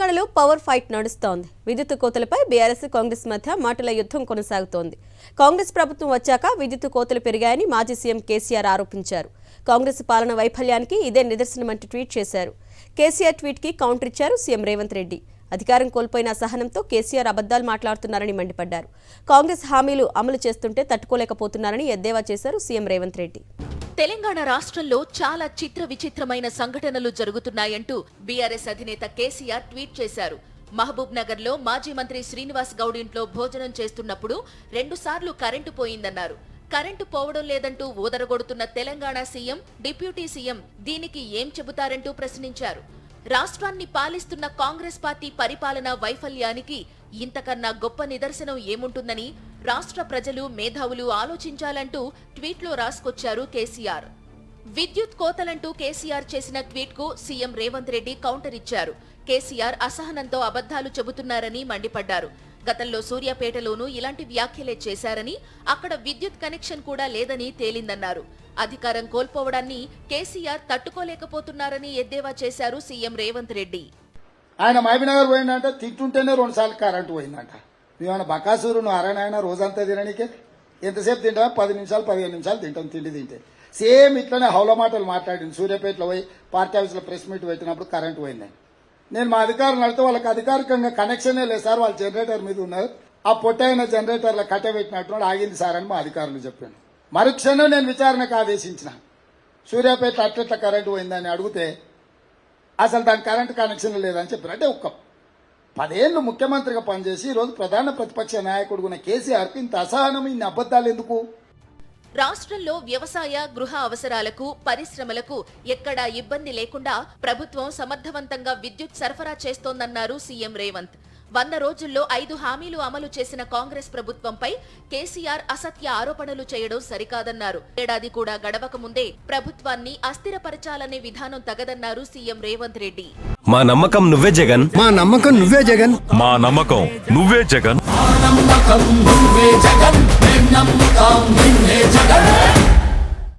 తెలంగాణలో power fight నడుస్తోంది. విద్యుత్ కోతలపై బీఆర్ఎస్ కాంగ్రెస్ మధ్య మాటల యుద్ధం కొనసాగుతోంది. కాంగ్రెస్ ప్రభుత్వం వచ్చాక విద్యుత్ కోతలు పెరిగాయని మాజీ సీఎం కేసీఆర్ ఆరోపించారు. కాంగ్రెస్ పాలన వైఫల్యానికి ఇదే నిదర్శనమంటూ ట్వీట్ చేశారు. కేసీఆర్ ట్వీట్కి కౌంటర్ ఇచ్చారు సీఎం రేవంత్ రెడ్డి. అధికారం కోల్పోయిన అసహనంతో కేసీఆర్ అబద్దాలు మాట్లాడుతున్నారని మండిపడ్డారు. కాంగ్రెస్ హామీలు అమలు చేస్తుంటే తట్టుకోలేకపోతున్నారని ఎద్దేవా చేశారు సీఎం రేవంత్ రెడ్డి. తెలంగాణ రాష్ట్రంలో చాలా చిత్ర విచిత్రమైన సంఘటనలు జరుగుతున్నాయంటూ బీఆర్ఎస్ అధినేత కేసీఆర్ ట్వీట్ చేశారు. మహబూబ్ నగర్ లో మాజీ మంత్రి శ్రీనివాస్ గౌడ్ ఇంట్లో భోజనం చేస్తున్నప్పుడు 2 సార్లు కరెంటు పోయిందన్నారు. కరెంటు పోవడం లేదంటూ ఊదరగొడుతున్న తెలంగాణ సీఎం, డిప్యూటీ సీఎం దీనికి ఏం చెబుతారంటూ ప్రశ్నించారు. రాష్ట్రాన్ని పాలిస్తున్న కాంగ్రెస్ పార్టీ పరిపాలన వైఫల్యానికి ఇంతకన్నా గొప్ప నిదర్శనం ఏముంటుందని రాష్ట్ర ప్రజలు, మేధావులు ఆలోచించాలంటూ ట్వీట్లో రాసుకొచ్చారు కేసీఆర్. విద్యుత్ కోతలంటూ కేసీఆర్ చేసిన ట్వీట్కు సీఎం రేవంత్ రెడ్డి కౌంటర్ ఇచ్చారు. కేసీఆర్ అసహనంతో అబద్దాలు చెబుతున్నారని మండిపడ్డారు. గతంలో సూర్యాపేటలోనూ ఇలాంటి వ్యాఖ్యలే చేశారని, అక్కడ విద్యుత్ కనెక్షన్ కూడా లేదని తేలిందన్నారు. అధికారం కోల్పోవడాన్ని కేసీఆర్ తట్టుకోలేకపోతున్నారని ఎద్దేవా చేశారు సీఎం రేవంత్ రెడ్డి. ఆయన మహబూబ్నగర్ పోయిందంటే తింటుంటేనే 2 సార్లు కరెంటు పోయిందంట. మేమన్నా బకాసూరు నువ్వు అరణాయన రోజంతా తిననీకే ఎంతసేపు తింటా? 10 నిమిషాలు 15 నిమిషాలు తింటాం తిండి తింటే. సేమ్ ఇట్లనే హౌల మాటలు మాట్లాడింది. సూర్యాపేటలో పోయి పార్టీ ఆఫీస్లో ప్రెస్ మీట్ పెట్టినప్పుడు కరెంటు పోయిందని. నేను మా అధికారులు అడిగితే వాళ్ళకి అధికారికంగా కనెక్షనే లేదు సార్, వాళ్ళు జనరేటర్ మీద ఉన్నారు, ఆ పొట్టైన జనరేటర్లో కట్టబెట్టినట్టు ఆగింది సార్ అని మా అధికారులు చెప్పాను. మరుక్షణం నేను విచారణకు ఆదేశించిన. సూర్యాపేట అట్లట్ల కరెంటు పోయిందని అడిగితే అసలు దాని కరెంటు కనెక్షన్ లేదని చెప్పారు. అంటే ఒక 10 ఏళ్లు ముఖ్యమంత్రిగా పనిచేసి ఈరోజు ప్రధాన ప్రతిపక్ష నాయకుడు ఉన్న కేసీఆర్కి ఇంత అసహనం, ఇన్ని అబద్దాలు ఎందుకు? రాష్ట్రంలో వ్యవసాయ, గృహ అవసరాలకు, పరిశ్రమలకు ఎక్కడా ఇబ్బంది లేకుండా ప్రభుత్వం సమర్థవంతంగా విద్యుత్ సరఫరా చేస్తోందన్నారు సీఎం రేవంత్. 100 రోజుల్లో 5 హామీలు అమలు చేసిన కాంగ్రెస్ ప్రభుత్వంపై కేసీఆర్ అసత్య ఆరోపణలు చేయడం సరికాదన్నారు. ఏడాది కూడా గడవక ముందే ప్రభుత్వాన్ని అస్థిరపరచాలనే విధానం తగదన్నారు సీఎం రేవంత్ రెడ్డి. మా నమ్మకం నువ్వే జగన్, మా నమ్మకం నువ్వే జగన్, మా నమ్మకం నువ్వే జగన్, మా నమ్మకం నువ్వే జగన్, మేం నమ్ముతాం నిన్నే జగన్.